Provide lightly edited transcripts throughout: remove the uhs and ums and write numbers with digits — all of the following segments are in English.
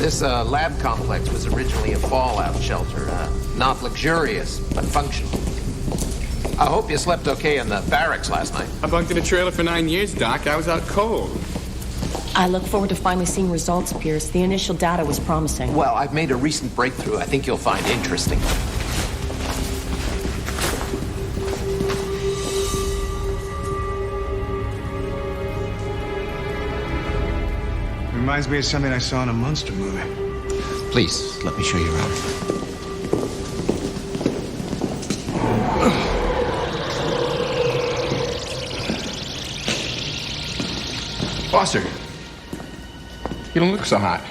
This lab complex was originally a fallout shelter. Not luxurious, but functional. I hope you slept okay in the barracks last night. I bunked in a trailer for 9 years, Doc. I was out cold. I look forward to finally seeing results, Pierce. The initial data was promising. Well, I've made a recent breakthrough I think you'll find interesting. Reminds me of something I saw in a monster movie. Please, let me show you around. Foster, you don't look so hot.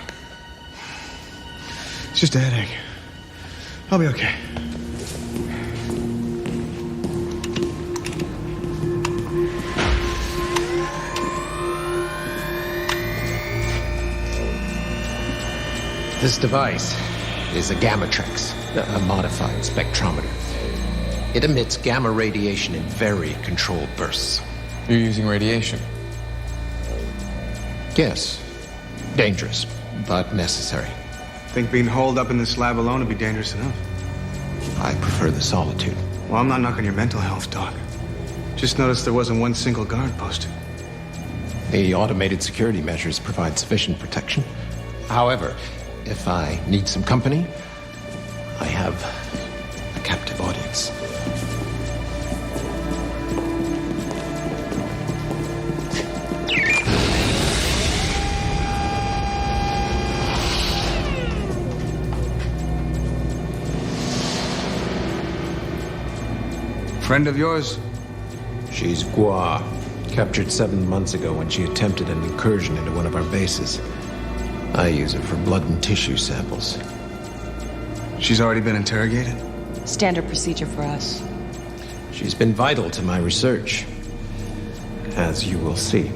It's just a headache. I'll be okay. This device is a Gammatrix, a modified spectrometer. It emits gamma radiation in very controlled bursts. You're using radiation. Yes, dangerous, but necessary. Think being holed up in this lab alone would be dangerous enough. I prefer the solitude. Well, I'm not knocking your mental health, Doc. Just noticed there wasn't one single guard posted. The automated security measures provide sufficient protection. However, if I need some company, I have a captive audience. Friend of yours? She's Gua, captured 7 months ago when she attempted an incursion into one of our bases. I use her for blood and tissue samples. She's already been interrogated? Standard procedure for us. She's been vital to my research, as you will see.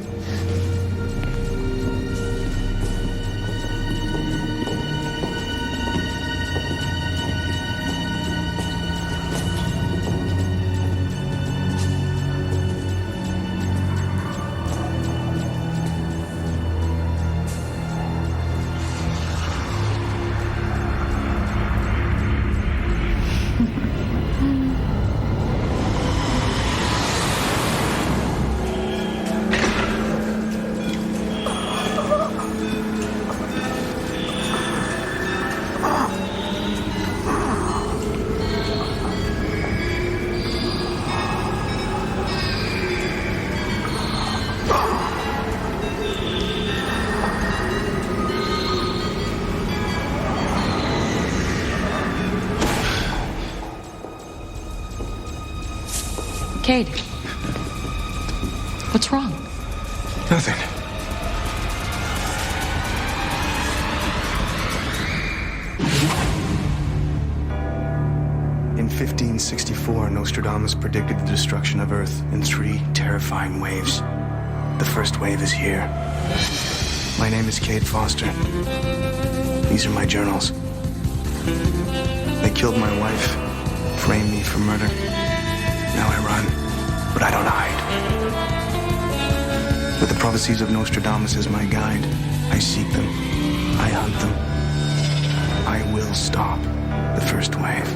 Cade, what's wrong? Nothing. In 1564, Nostradamus predicted the destruction of Earth in 3 terrifying waves. The first wave is here. My name is Cade Foster. These are my journals. They killed my wife, framed me for murder. Now I run, but I don't hide. With the prophecies of Nostradamus as my guide, I seek them, I hunt them. I will stop the first wave.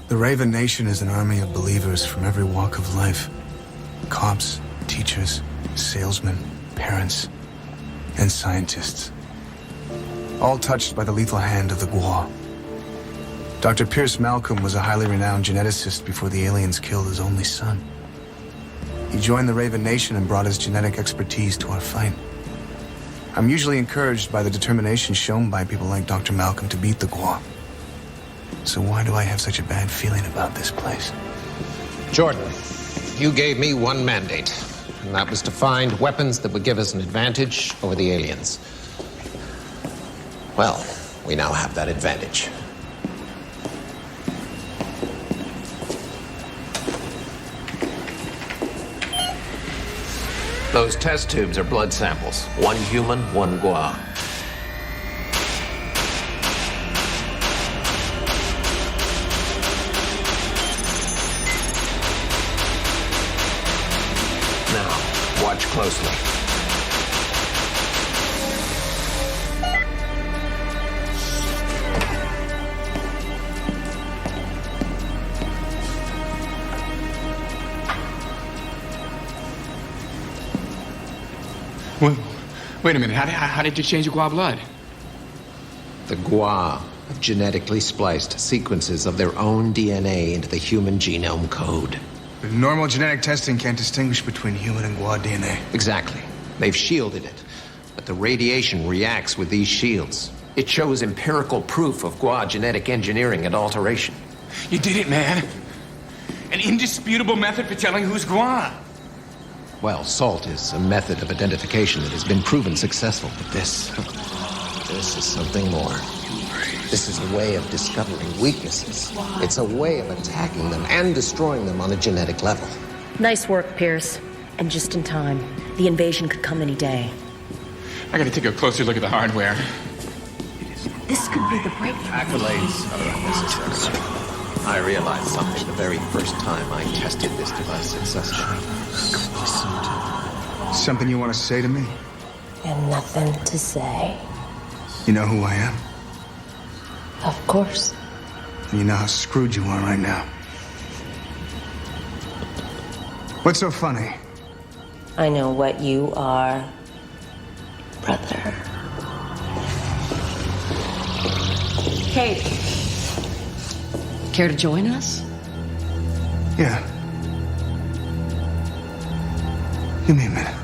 The Raven Nation is an army of believers from every walk of life. Cops, teachers, salesmen, parents, and scientists. All touched by the lethal hand of the Gua. Dr. Pierce Malcolm was a highly renowned geneticist before the aliens killed his only son. He joined the Raven Nation and brought his genetic expertise to our fight. I'm usually encouraged by the determination shown by people like Dr. Malcolm to beat the Gua. So why do I have such a bad feeling about this place? Jordan, you gave me one mandate, and that was to find weapons that would give us an advantage over the aliens. Well, we now have that advantage. Those test tubes are blood samples. 1 human, 1 Gua. Now, watch closely. Wait a minute. How did you change your Gua blood? The Gua have genetically spliced sequences of their own DNA into the human genome code. But normal genetic testing can't distinguish between human and Gua DNA. Exactly. They've shielded it. But the radiation reacts with these shields. It shows empirical proof of Gua genetic engineering and alteration. You did it, man. An indisputable method for telling who's Gua. Well, SALT is a method of identification that has been proven successful, but this is something more. This is a way of discovering weaknesses. It's a way of attacking them and destroying them on a genetic level. Nice work, Pierce. And just in time. The invasion could come any day. I gotta take a closer look at the hardware. This could be the breakthrough. Accolades are unnecessary. I realized something the very first time I tested this device successfully. Something you want to say to me? And nothing to say. You know who I am? Of course. And you know how screwed you are right now. What's so funny? I know what you are, brother. Kate, care to join us? Yeah. Give me a minute.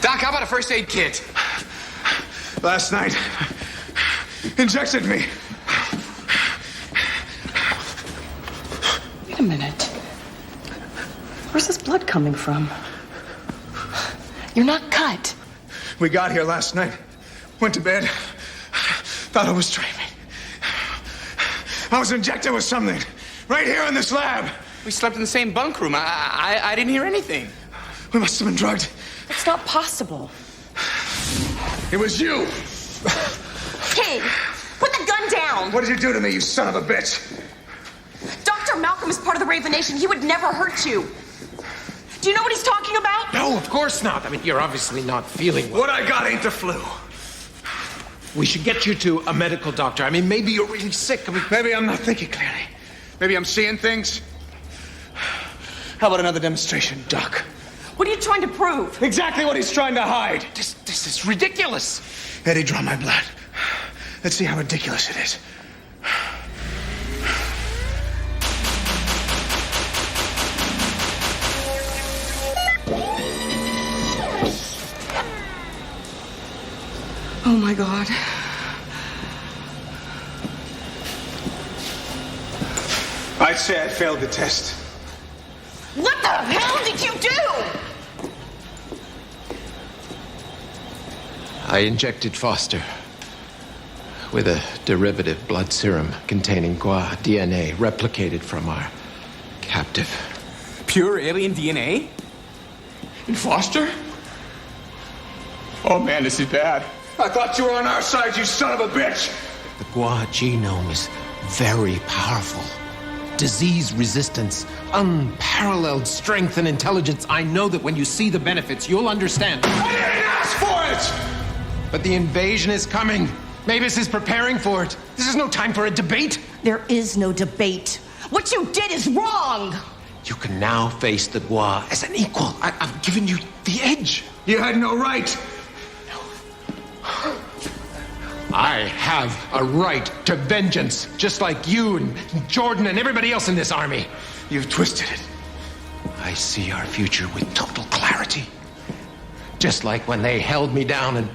Doc, how about a first aid kit? Last night, injected me. Wait a minute. Where's this blood coming from? You're not cut. We got here last night, went to bed, thought I was dreaming. I was injected with something right here in this lab. We slept in the same bunk room. I didn't hear anything. We must have been drugged. It's not possible. It was you. Hey, put the gun down! What did you do to me, you son of a bitch? Dr. Malcolm is part of the Raven Nation. He would never hurt you. Do you know what he's talking about? No, of course not. I mean, you're obviously not feeling well. What I got ain't the flu. We should get you to a medical doctor. I mean, maybe you're really sick. I mean, Maybe I'm not thinking clearly. Maybe I'm seeing things. How about another demonstration, Doc? What are you trying to prove? Exactly what he's trying to hide. this is ridiculous. Eddie, draw my blood. Let's see how ridiculous it is. Oh my God. I'd say I failed the test. What the hell did you do? I injected Foster with a derivative blood serum containing Gua DNA replicated from our captive. Pure alien DNA? In Foster? Oh man, this is bad. I thought you were on our side, you son of a bitch! The Gua genome is very powerful. Disease resistance, unparalleled strength and intelligence. I know that when you see the benefits, you'll understand. I didn't ask for it! But the invasion is coming. Mavis is preparing for it. This is no time for a debate. There is no debate. What you did is wrong! You can now face the Gua as an equal. I've given you the edge. You had no right. I have a right to vengeance, just like you and Jordan and everybody else in this army. You've twisted it. I see our future with total clarity. Just like when they held me down and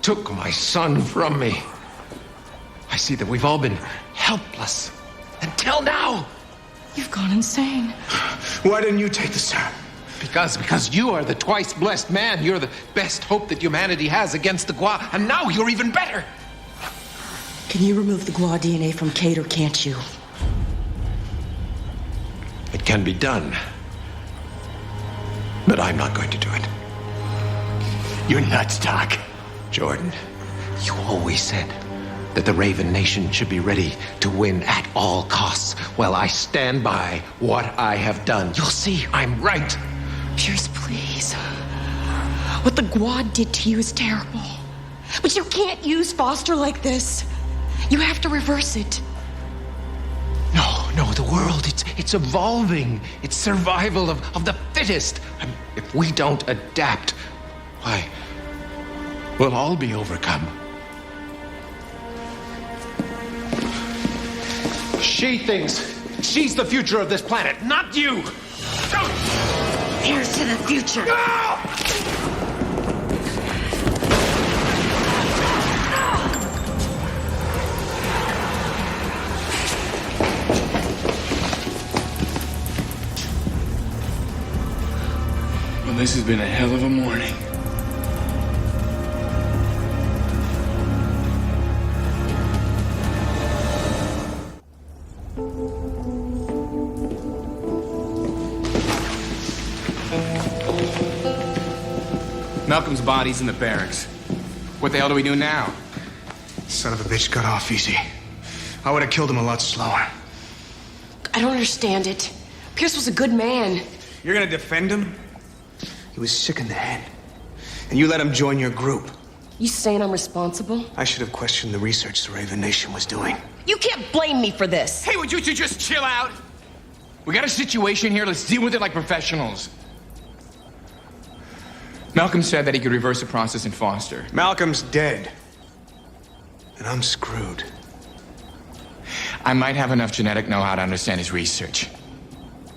took my son from me. I see that we've all been helpless until now. You've gone insane. Why didn't you take this time? Because you are the twice blessed man. You're the best hope that humanity has against the Gua, and now you're even better. Can you remove the Gua DNA from Kate, or can't you? It can be done. But I'm not going to do it. You're nuts, Doc. Jordan, you always said that the Raven Nation should be ready to win at all costs. Well, I stand by what I have done. You'll see, I'm right. Pierce, please. What the Gua did to you is terrible. But you can't use Foster like this. You have to reverse it. No, the world, it's evolving. It's survival of the fittest. And if we don't adapt, why, we'll all be overcome. She thinks she's the future of this planet, not you! Here's to the future. Well, this has been a hell of a morning. Malcolm's body's in the barracks. What the hell do we do now? Son of a bitch got off easy. I would have killed him a lot slower. I don't understand it. Pierce was a good man. You're gonna defend him? He was sick in the head. And you let him join your group. You saying I'm responsible? I should have questioned the research the Raven Nation was doing. You can't blame me for this. Hey, would you two just chill out? We got a situation here. Let's deal with it like professionals. Malcolm said that he could reverse the process in Foster. Malcolm's dead. And I'm screwed. I might have enough genetic know-how to understand his research.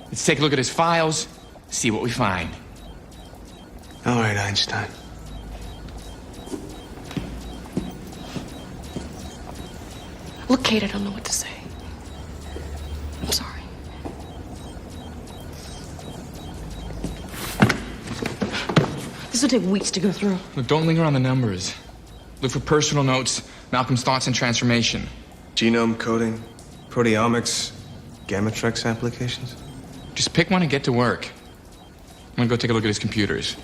Let's take a look at his files, see what we find. All right, Einstein. Look, Kate, I don't know what to say. I'm sorry. This will take weeks to go through. Look, don't linger on the numbers. Look for personal notes, Malcolm's thoughts and transformation. Genome coding, proteomics, Gammatrex applications. Just pick one and get to work. I'm gonna go take a look at his computers.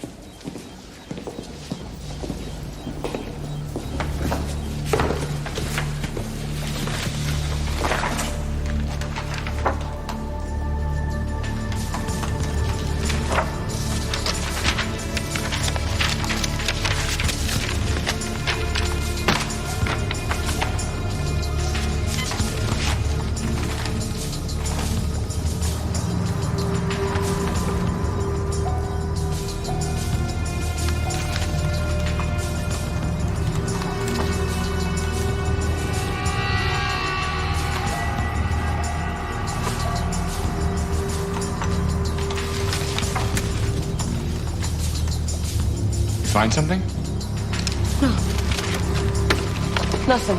Find something? Nothing.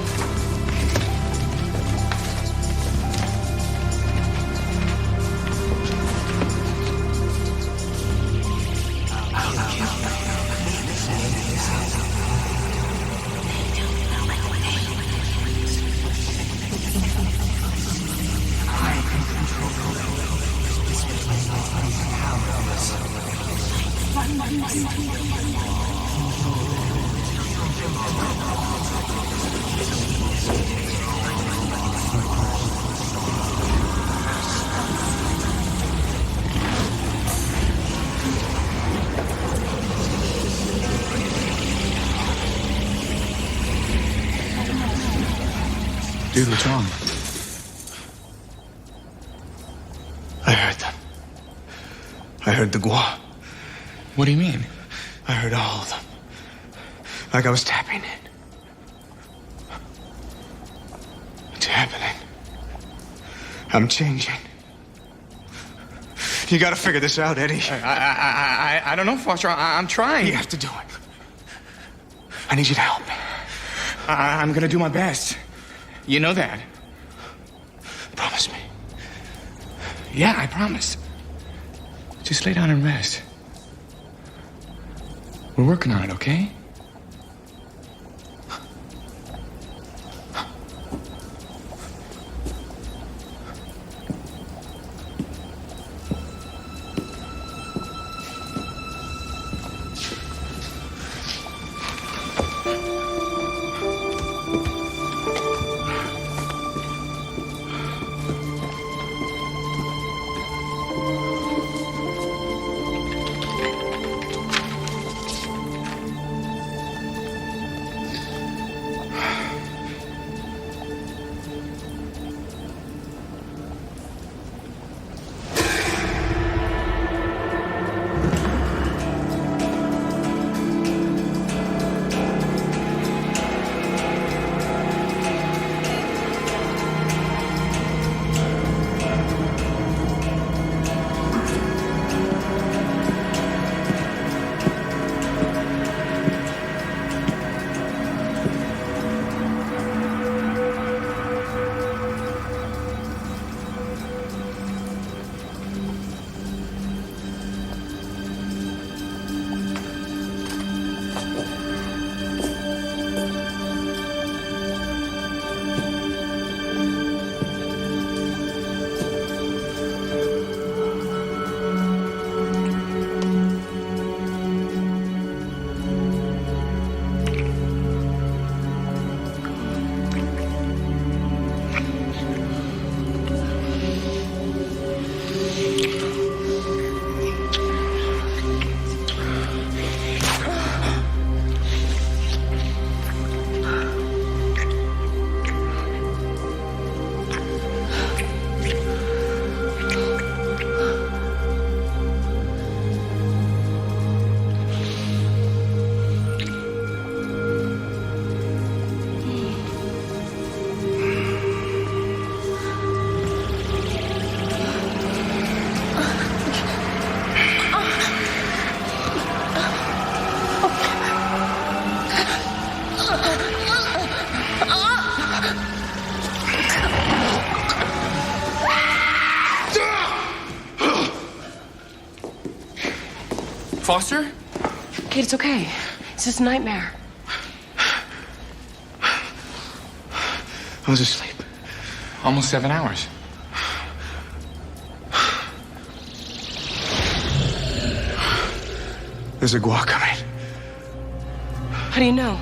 Dude, what's wrong? I heard them. I heard the Gua. What do you mean? I heard all of them. Like I was tapping in. It's happening. I'm changing. You gotta figure this out, Eddie. I don't know, Foster. I'm trying. You have to do it. I need you to help me. I'm gonna do my best. You know that. Promise me. Yeah, I promise. Just lay down and rest. We're working on it, okay? Foster? Kate, it's okay. It's just a nightmare. I was asleep. Almost 7 hours. There's a guac coming. How do you know?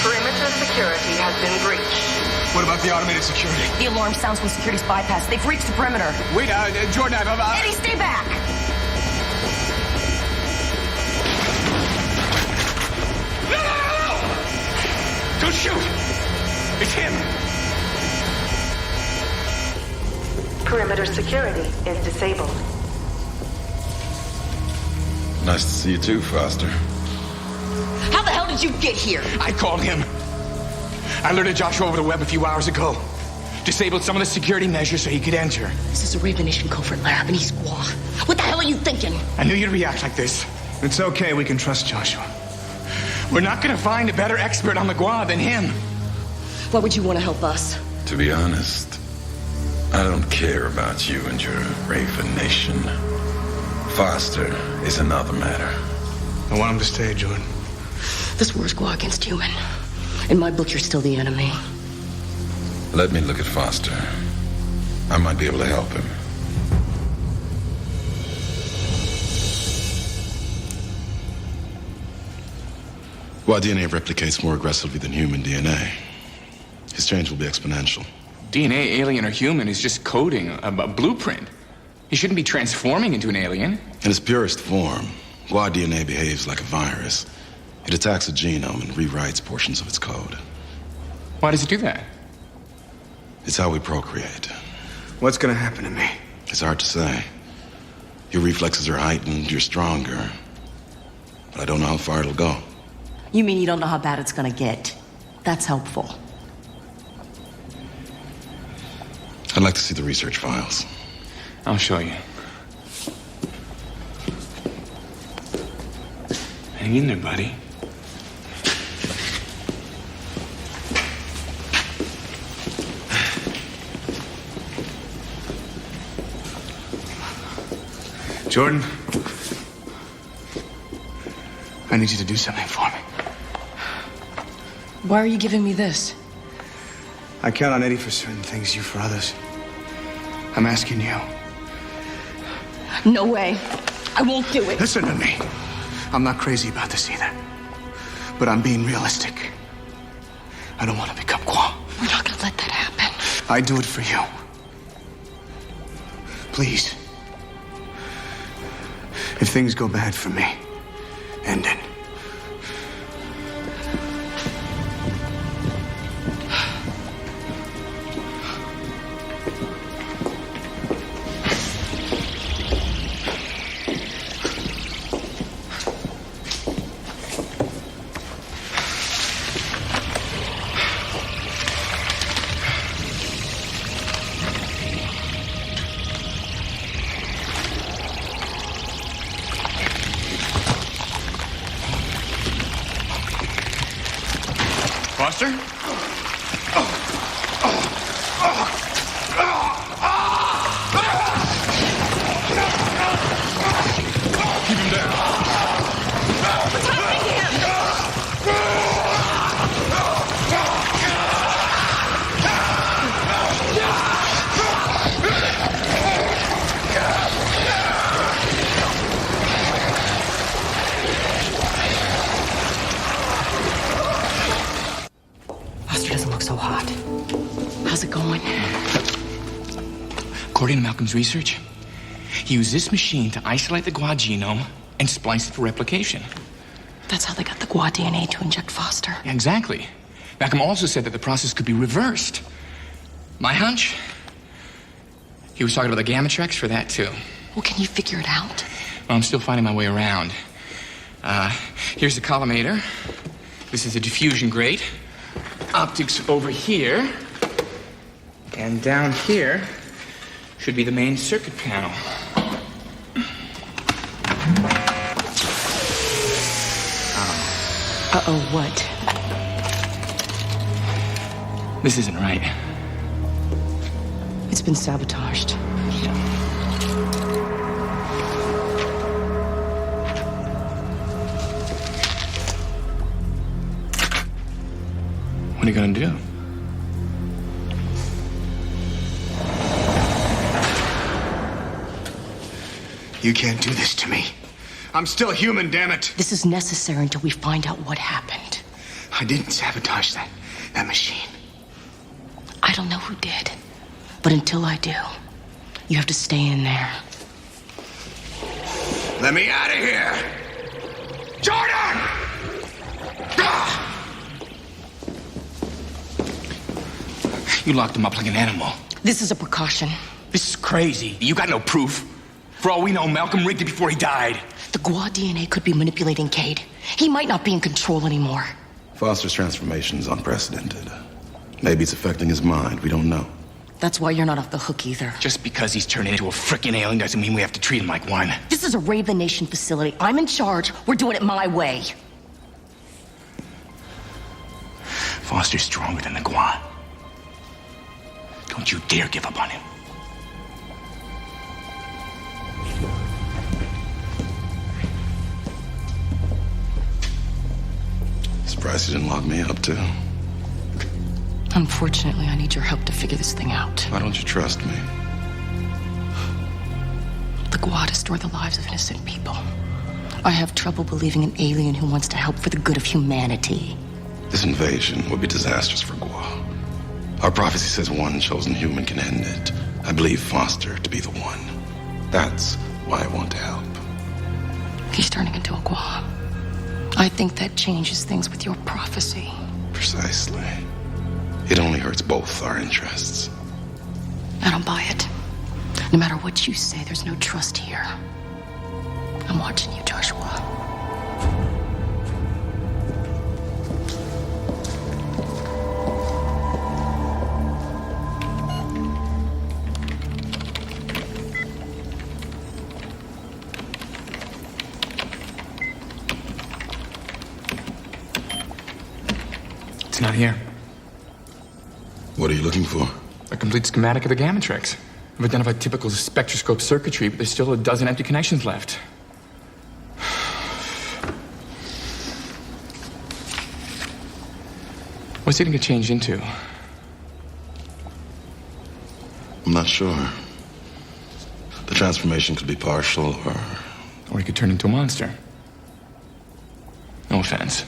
Perimeter security has been breached. What about the automated security? The alarm sounds when security's bypassed. They've reached the perimeter. Wait, Jordan, Eddie, stay back! No! Don't shoot! It's him! Perimeter security is disabled. Nice to see you too, Foster. How the hell did you get here? I called him. I alerted Joshua over the web a few hours ago. Disabled some of the security measures so he could enter. This is a Raven Nation covert lab, and he's Gua. What the hell are you thinking? I knew you'd react like this. It's okay, we can trust Joshua. We're not gonna find a better expert on the Gua than him. Why would you want to help us? To be honest, I don't care about you and your Raven Nation. Foster is another matter. I want him to stay, Jordan. This war's Gua against human. In my book, you're still the enemy. Let me look at Foster. I might be able to help him. While DNA replicates more aggressively than human DNA, his change will be exponential. DNA, alien or human, is just coding, a blueprint. He shouldn't be transforming into an alien. In its purest form, Gua DNA behaves like a virus. It attacks a genome and rewrites portions of its code. Why does it do that? It's how we procreate. What's gonna happen to me? It's hard to say. Your reflexes are heightened, you're stronger. But I don't know how far it'll go. You mean you don't know how bad it's gonna get? That's helpful. I'd like to see the research files. I'll show you. Hang in there, buddy. Jordan, I need you to do something for me. Why are you giving me this? I count on Eddie for certain things, you for others. I'm asking you. No way. I won't do it. Listen to me. I'm not crazy about this either. But I'm being realistic. I don't want to become Guam. We're not gonna let that happen. I do it for you. Please. If things go bad for me, end it. Foster? Keep him down. What's happening to him? Foster doesn't look so hot. How's it going? According to Malcolm's research, he used this machine to isolate the Guad genome and splice it for replication. That's how they got the Guad DNA to inject Foster. Yeah, exactly. Malcolm also said that the process could be reversed. My hunch? He was talking about the gamma tracks for that, too. Well, can you figure it out? Well, I'm still finding my way around. Here's the collimator. This is the diffusion grate. Optics over here. And down here should be the main circuit panel. Uh-oh, what? This isn't right. It's been sabotaged. What are you gonna do? You can't do this to me. I'm still human, damn it. This is necessary until we find out what happened. I didn't sabotage that machine. I don't know who did. But until I do, you have to stay in there. Let me out of here! Jordan! You locked him up like an animal. This is a precaution. This is crazy. You got no proof. For all we know, Malcolm rigged it before he died. The Guad DNA could be manipulating Cade. He might not be in control anymore. Foster's transformation is unprecedented. Maybe it's affecting his mind. We don't know. That's why you're not off the hook either. Just because he's turning into a frickin' alien doesn't mean we have to treat him like one. This is a Raven Nation facility. I'm in charge. We're doing it my way. Foster's stronger than the Guan. Don't you dare give up on him. Surprised he didn't lock me up, too. Unfortunately, I need your help to figure this thing out. Why don't you trust me? The Guad destroy the lives of innocent people. I have trouble believing an alien who wants to help for the good of humanity. This invasion would be disastrous for Guam. Our prophecy says one chosen human can end it. I believe Foster to be the one. That's why I want to help. He's turning into a Guam. I think that changes things with your prophecy. Precisely. It only hurts both our interests. I don't buy it. No matter what you say, there's no trust here. I'm watching you, Joshua. It's not here. What are you looking for? A complete schematic of the gamma tracks. I've identified typical spectroscope circuitry, but there's still a dozen empty connections left. What's it gonna get changed into? I'm not sure. The transformation could be partial, Or he could turn into a monster. No offense.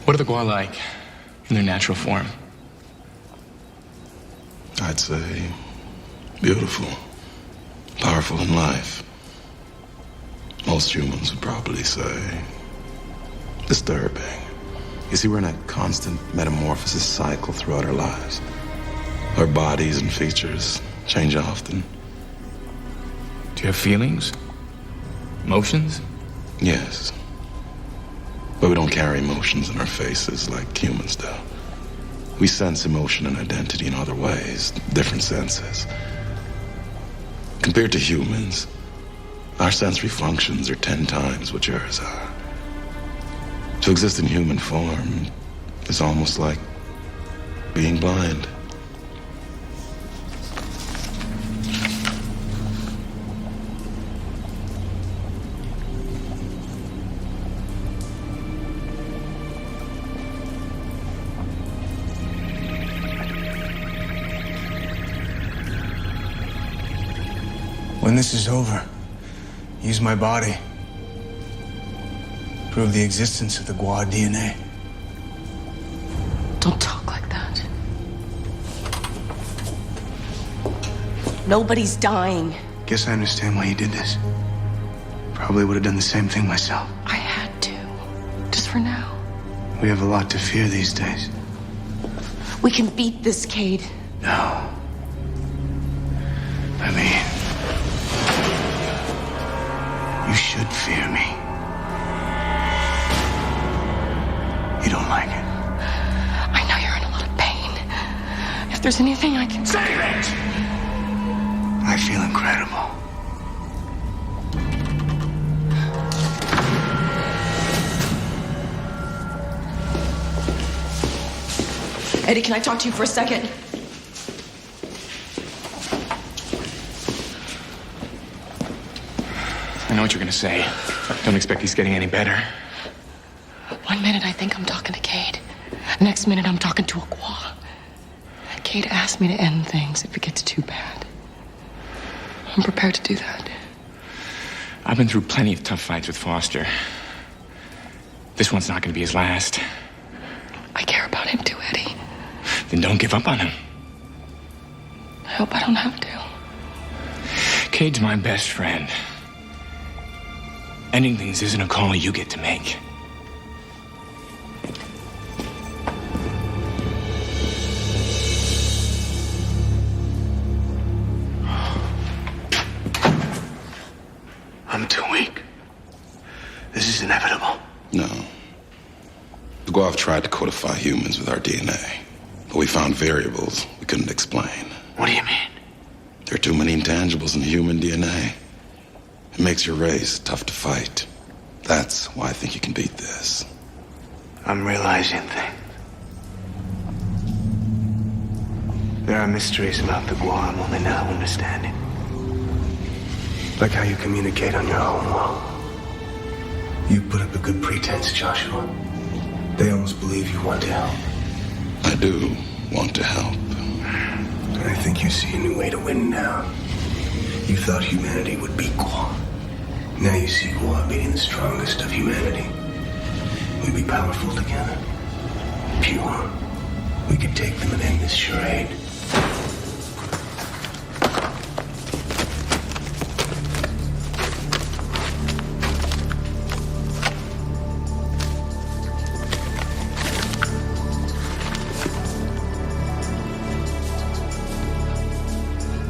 What are the Gua like in their natural form? I'd say beautiful, powerful in life. Most humans would probably say disturbing. You see, we're in a constant metamorphosis cycle throughout our lives. Our bodies and features change often. Do you have feelings? Emotions? Yes. But we don't carry emotions in our faces like humans do. We sense emotion and identity in other ways, different senses. Compared to humans, our sensory functions are 10 times what yours are. To exist in human form is almost like being blind. When this is over, use my body. Prove the existence of the Gua DNA. Don't talk like that. Nobody's dying. Guess I understand why you did this. Probably would have done the same thing myself. I had to. Just for now. We have a lot to fear these days. We can beat this, Cade. No. I mean, you should fear me. You don't like it? I know you're in a lot of pain. If there's anything I can... Save it! I feel incredible. Eddie, can I talk to you for a second? I know what you're gonna say. Don't expect he's getting any better. 1 minute I think I'm talking to Cade. The next minute I'm talking to a Gua. Cade asked me to end things if it gets too bad. I'm prepared to do that. I've been through plenty of tough fights with Foster. This one's not gonna be his last. I care about him too, Eddie. Then don't give up on him. I hope I don't have to. Cade's my best friend. Ending things isn't a call you get to make. I'm too weak. This is inevitable. No. The Gua have tried to codify humans with our DNA, but we found variables we couldn't explain. What do you mean? There are too many intangibles in human DNA. It makes your race tough to fight. That's why I think you can beat this. I'm realizing things. There are mysteries about the Gua I'm only now understanding. Like how you communicate on your own wall. You put up a good pretense, Joshua. They almost believe you want to help. I do want to help. And I think you see a new way to win now. You thought humanity would beat Gua. Now you see Gua beating the strongest of humanity. We'd be powerful together. Pure. We could take them and end this charade.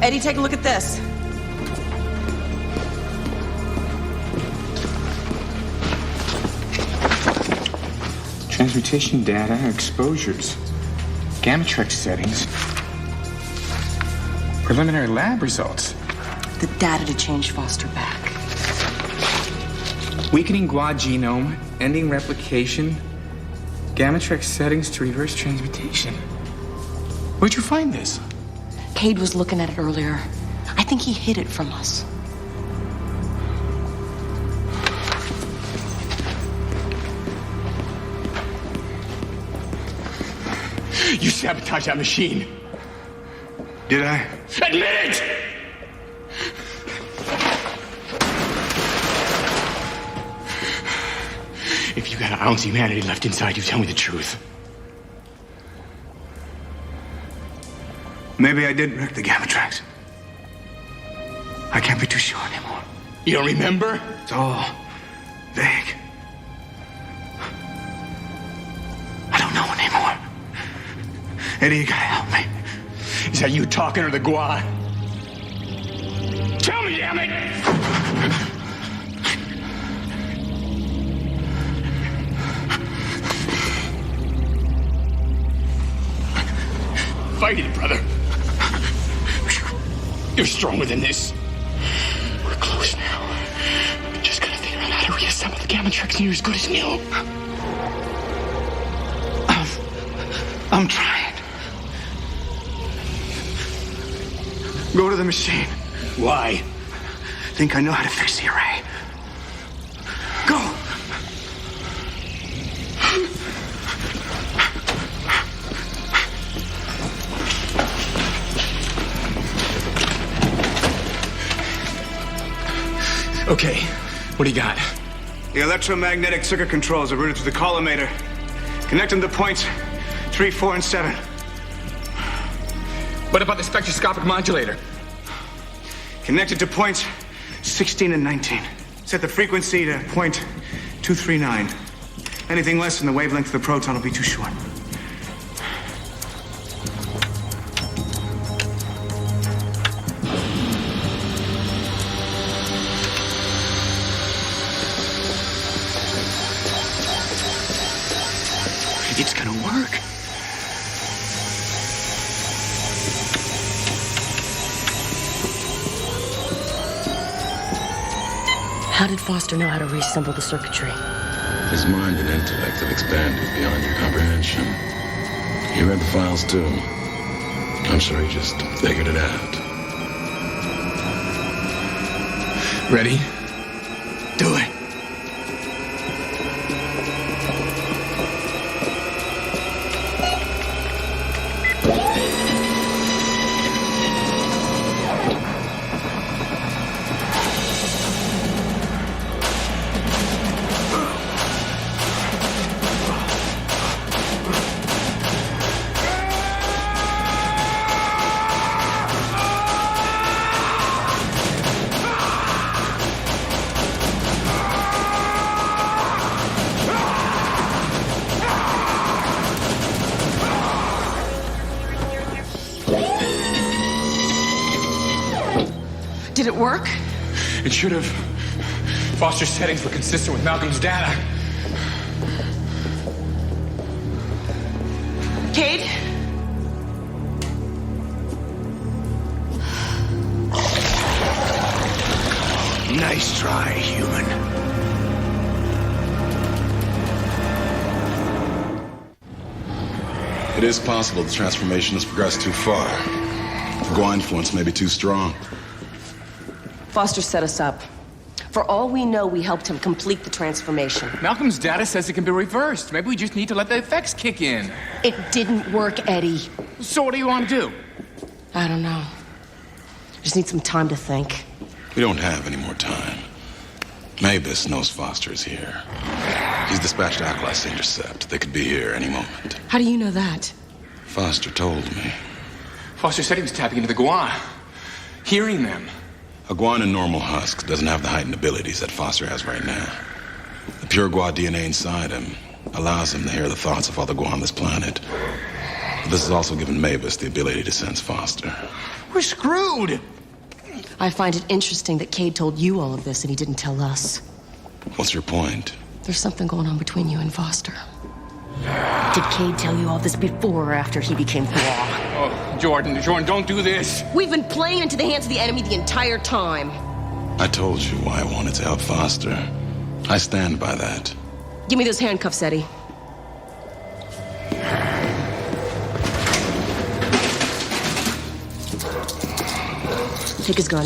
Eddie, take a look at this. Transmutation data, exposures, Gamatrex settings, preliminary lab results. The data to change Foster back. Weakening Gua genome, ending replication, Gamatrex settings to reverse transmutation. Where'd you find this? Cade was looking at it earlier. I think he hid it from us. You sabotaged that machine. Did I? Admit it! If you got an ounce of humanity left inside you, tell me the truth. Maybe I did wreck the gamma tracks. I can't be too sure anymore. You don't remember? It's all vague. I don't know anymore. Eddie, you gotta help me. Is that you talking or the Gua? Tell me, damn it! Fight it, brother. You're stronger than this. We're close now. We just gotta figure out how to reassemble the gamma tracks, and you're as good as new. I'm trying. Go to the machine. Why? Think I know how to fix the array. Go! Okay, what do you got? The electromagnetic circuit controls are routed through the collimator. Connect them to points 3, 4, and 7. What about the spectroscopic modulator? Connected to points 16 and 19. Set the frequency to point 239. Anything less than the wavelength of the proton will be too short. It's gonna work. How did Foster know how to reassemble the circuitry? His mind and intellect have expanded beyond your comprehension. He read the files too. I'm sure he just figured it out. Ready? Do it. Did it work? It should have. Foster's settings were consistent with Malcolm's data. Cade? Nice try, human. It is possible the transformation has progressed too far. The Gua influence may be too strong. Foster set us up. For all we know, we helped him complete the transformation. Malcolm's data says it can be reversed. Maybe we just need to let the effects kick in. It didn't work, Eddie. So what do you want to do? I don't know. Just need some time to think. We don't have any more time. Mavis knows Foster is here. He's dispatched acolytes to intercept. They could be here any moment. How do you know that? Foster told me. Foster said he was tapping into the Gua, hearing them. A Guan in normal husks doesn't have the heightened abilities that Foster has right now. The pure Gua DNA inside him allows him to hear the thoughts of other Gua on this planet. But this has also given Mavis the ability to sense Foster. We're screwed! I find it interesting that Cade told you all of this and he didn't tell us. What's your point? There's something going on between you and Foster. Did Cade tell you all this before or after he became Gua? Oh, Jordan, don't do this. We've been playing into the hands of the enemy the entire time. I told you why I wanted to help Foster. I stand by that. Give me those handcuffs, Eddie. Take his gun.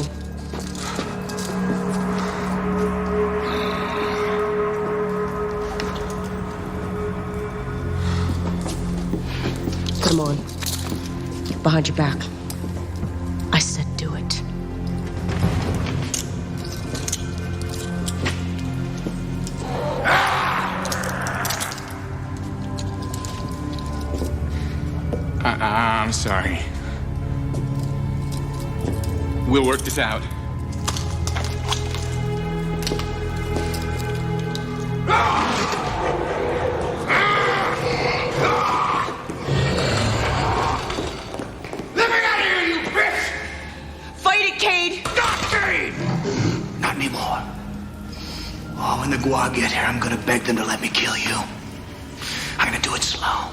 Put him on. Behind your back. I said do it. I'm sorry. We'll work this out. Let me out of here, you bitch! Fight it, Cade! Not Cade! Not anymore. Oh, when the Gua get here, I'm gonna beg them to let me kill you. I'm gonna do it slow.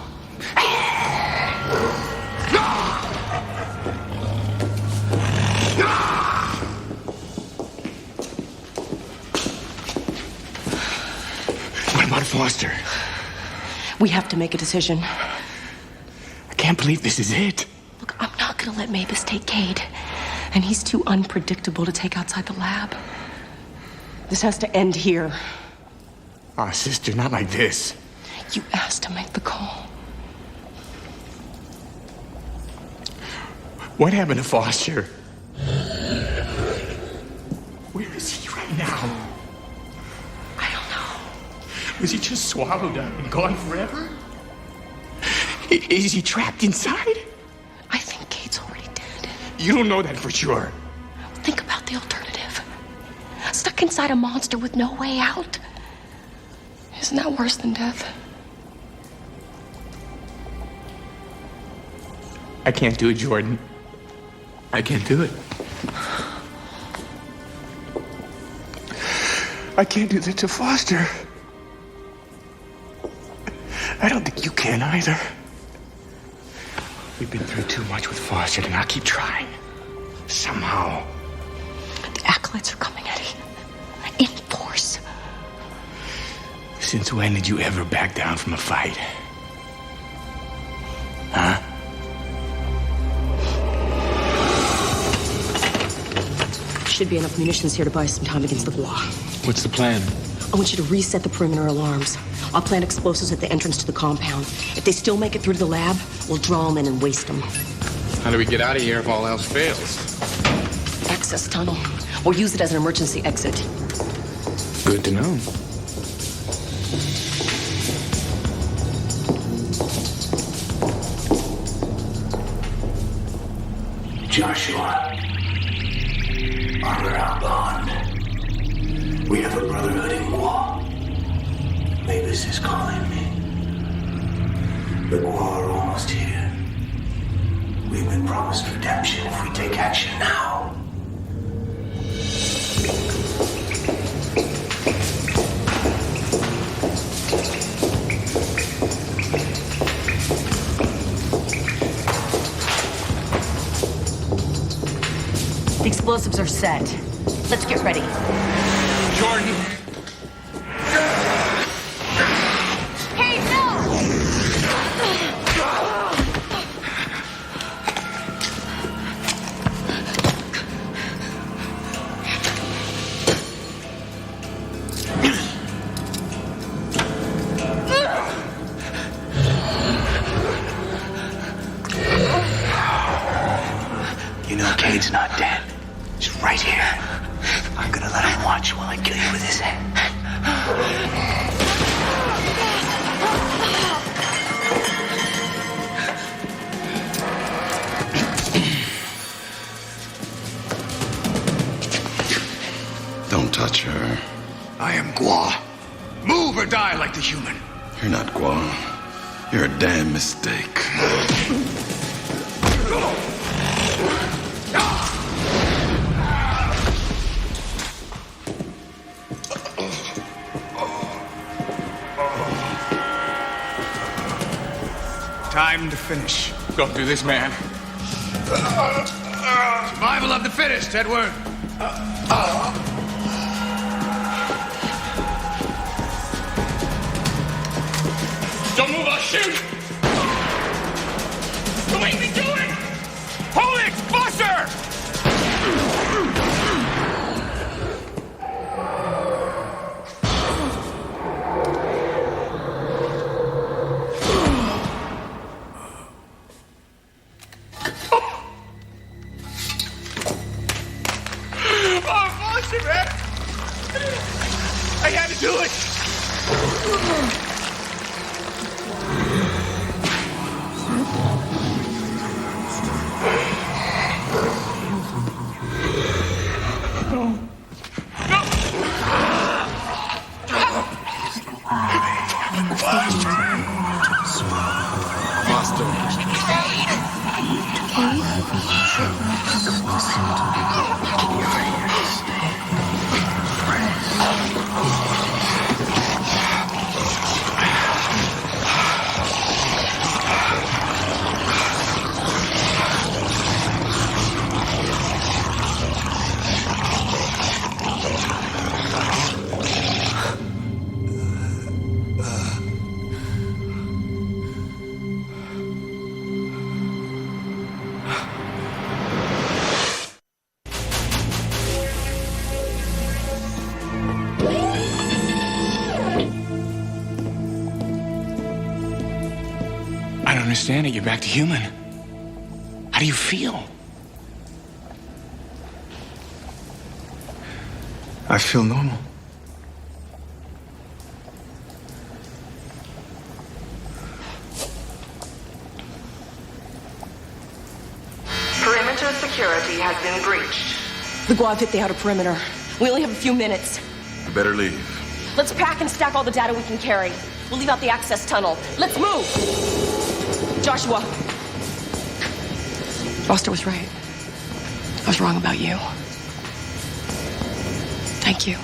What about Foster? We have to make a decision. I can't believe this is it. Look, I'm not gonna let Mavis take Cade. And he's too unpredictable to take outside the lab. This has to end here. Oh, sister, not like this. You asked to make the call. What happened to Foster? Where is he right now? I don't know. Was he just swallowed up and gone forever? Is he trapped inside? I think Cade's already dead. You don't know that for sure. Think about the alternative. Stuck inside a monster with no way out. Isn't that worse than death? I can't do it, Jordan. I can't do it. I can't do that to Foster. I don't think you can either. We've been through too much with Foster to not keep trying. Somehow. The acolytes are coming, Eddie. In force. Since when did you ever back down from a fight? Huh? Should be enough munitions here to buy some time against the Gua. What's the plan? I want you to reset the perimeter alarms. I'll plant explosives at the entrance to the compound. If they still make it through to the lab, we'll draw them in and waste them. How do we get out of here if all else fails? Access tunnel. Or use it as an emergency exit. Good to know. Joshua, honor our bond. We have a brotherhood in war. Mavis is calling me. The Gua are almost here. We've been promised redemption if we take action now. The explosives are set. Let's get ready. Jordan! Hey, no! You know Cade's not dead. He's right here. I'm gonna let him watch while I kill you with his head. Don't touch her. I am Gua. Move or die like the human. You're not Gua. You're a damn mistake. Time to finish. Don't do this, man. Survival of the fittest, Edward. Don't move, I'll shoot! What are you doing? Hold it! Foster! I don't understand it. You're back to human. How do you feel? I feel normal. Perimeter security has been breached. The Guav hit the outer perimeter. We only have a few minutes. You better leave. Let's pack and stack all the data we can carry. We'll leave out the access tunnel. Let's move! Joshua. Foster was right. I was wrong about you. Thank you.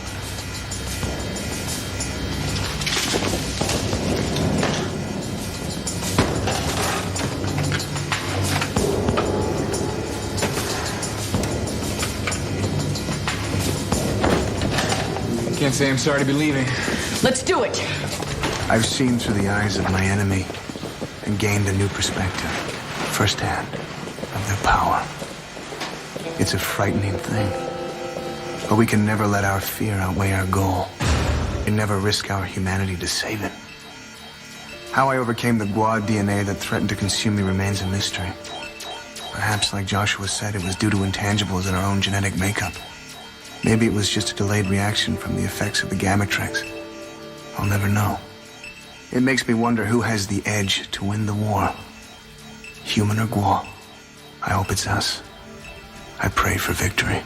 Can't say I'm sorry to be leaving. Let's do it! I've seen through the eyes of my enemy and gained a new perspective, firsthand, of their power. It's a frightening thing. But we can never let our fear outweigh our goal. We can never risk our humanity to save it. How I overcame the Guad DNA that threatened to consume me remains a mystery. Perhaps, like Joshua said, it was due to intangibles in our own genetic makeup. Maybe it was just a delayed reaction from the effects of the Gammatrix. I'll never know. It makes me wonder who has the edge to win the war. Human or Guar? I hope it's us. I pray for victory.